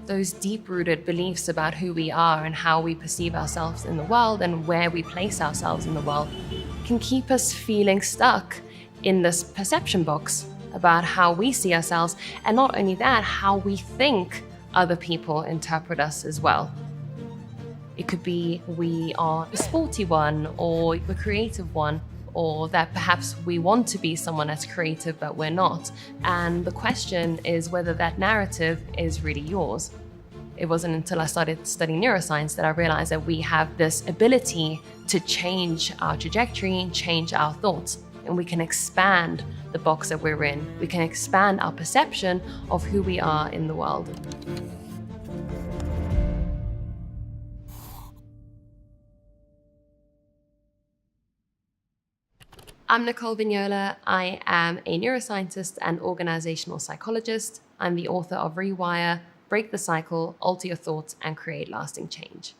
those deep-rooted beliefs about who we are and how we perceive ourselves in the world and where we place ourselves in the world can keep us feeling stuck in this perception box about how we see ourselves, and not only that, how we think other people interpret us as well. It could be we are the sporty one or the creative one, or that perhaps we want to be someone that's creative but we're not. And the question is whether that narrative is really yours. It wasn't until I started studying neuroscience that I realized that we have this ability to change our trajectory, change our thoughts, and we can expand the box that we're in. We can expand our perception of who we are in the world. I'm Nicole Vignola. I am a neuroscientist and organizational psychologist. I'm the author of Rewire, Break the Cycle, Alter Your Thoughts, and Create Lasting Change.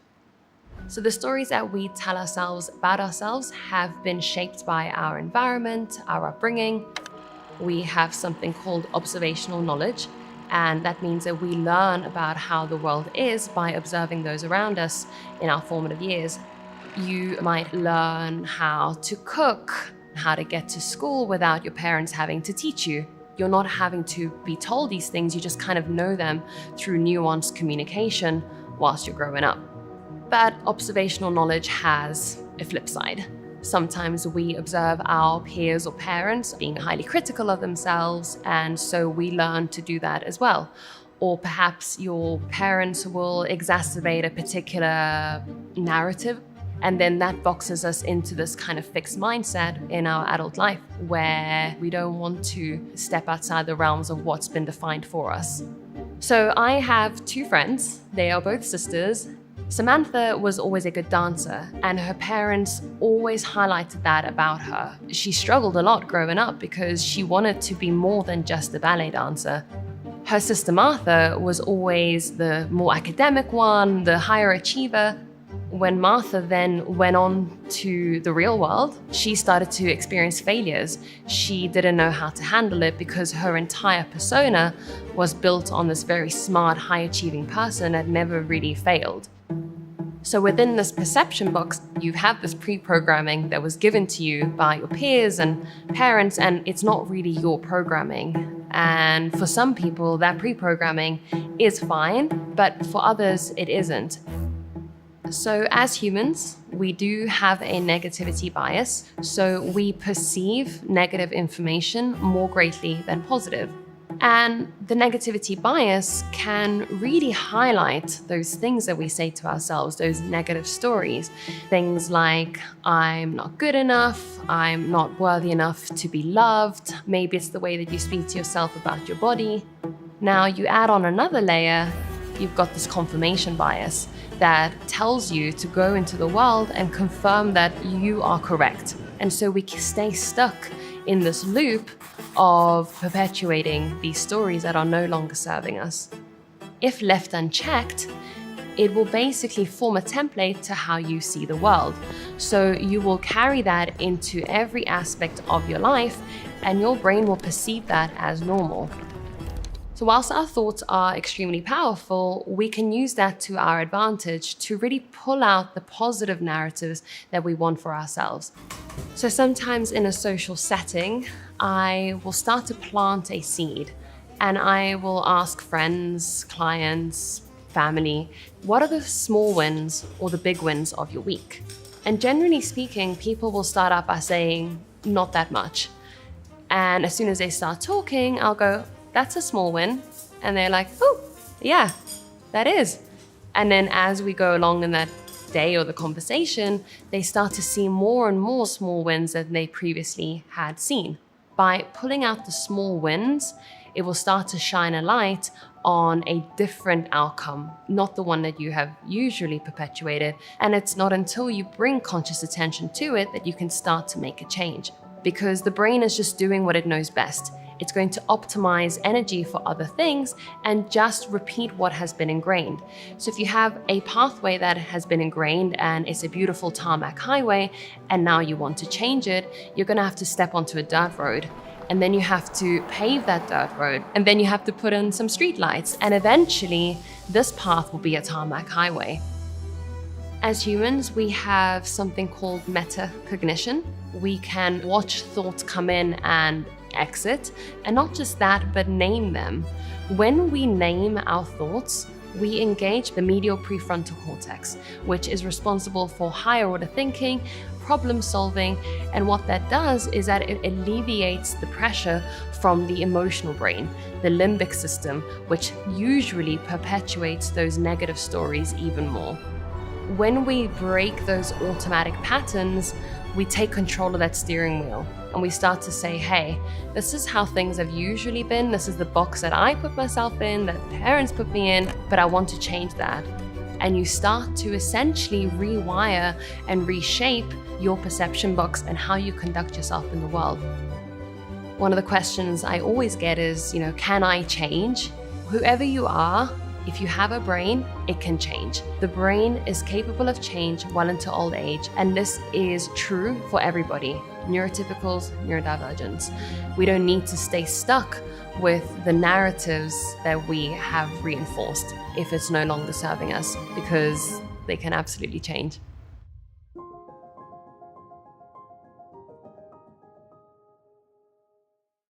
So the stories that we tell ourselves about ourselves have been shaped by our environment, our upbringing. We have something called observational knowledge, and that means that we learn about how the world is by observing those around us in our formative years. You might learn how to cook, how to get to school without your parents having to teach you. You're not having to be told these things, you just kind of know them through nuanced communication whilst you're growing up. But observational knowledge has a flip side. Sometimes we observe our peers or parents being highly critical of themselves, and so we learn to do that as well. Or perhaps your parents will exacerbate a particular narrative, and then that boxes us into this kind of fixed mindset in our adult life where we don't want to step outside the realms of what's been defined for us. So I have two friends. They are both sisters. Samantha was always a good dancer, and her parents always highlighted that about her. She struggled a lot growing up because she wanted to be more than just a ballet dancer. Her sister Martha was always the more academic one, the higher achiever. When Martha then went on to the real world, she started to experience failures. She didn't know how to handle it because her entire persona was built on this very smart, high-achieving person that never really failed. So within this perception box, you have this pre-programming that was given to you by your peers and parents, and it's not really your programming. And for some people, that pre-programming is fine, but for others, it isn't. So as humans, we do have a negativity bias, so we perceive negative information more greatly than positive. And the negativity bias can really highlight those things that we say to ourselves, those negative stories. Things like, I'm not good enough, I'm not worthy enough to be loved. Maybe it's the way that you speak to yourself about your body. Now you add on another layer, you've got this confirmation bias that tells you to go into the world and confirm that you are correct. And so we stay stuck in this loop of perpetuating these stories that are no longer serving us. If left unchecked, it will basically form a template to how you see the world. So you will carry that into every aspect of your life, and your brain will perceive that as normal. So whilst our thoughts are extremely powerful, we can use that to our advantage to really pull out the positive narratives that we want for ourselves. So sometimes in a social setting, I will start to plant a seed, and I will ask friends, clients, family, what are the small wins or the big wins of your week? And generally speaking, people will start out by saying, not that much. And as soon as they start talking, I'll go, that's a small win. And they're like, oh, yeah, that is. And then as we go along in that day or the conversation, they start to see more and more small wins than they previously had seen. By pulling out the small wins, it will start to shine a light on a different outcome, not the one that you have usually perpetuated. And it's not until you bring conscious attention to it that you can start to make a change. Because the brain is just doing what it knows best. It's going to optimize energy for other things and just repeat what has been ingrained. So if you have a pathway that has been ingrained and it's a beautiful tarmac highway, and now you want to change it, you're going to have to step onto a dirt road. And then you have to pave that dirt road. And then you have to put in some street lights. And eventually, this path will be a tarmac highway. As humans, we have something called metacognition. We can watch thoughts come in and exit. And not just that, but name them. When we name our thoughts, we engage the medial prefrontal cortex, which is responsible for higher order thinking, problem solving, and what that does is that it alleviates the pressure from the emotional brain, the limbic system, which usually perpetuates those negative stories even more. When we break those automatic patterns, we take control of that steering wheel and we start to say, hey, this is how things have usually been. This is the box that I put myself in, that parents put me in, but I want to change that. And you start to essentially rewire and reshape your perception box and how you conduct yourself in the world. One of the questions I always get is, can I change? Whoever you are, if you have a brain, it can change. The brain is capable of change well into old age, and this is true for everybody, neurotypicals, neurodivergents. We don't need to stay stuck with the narratives that we have reinforced if it's no longer serving us, because they can absolutely change.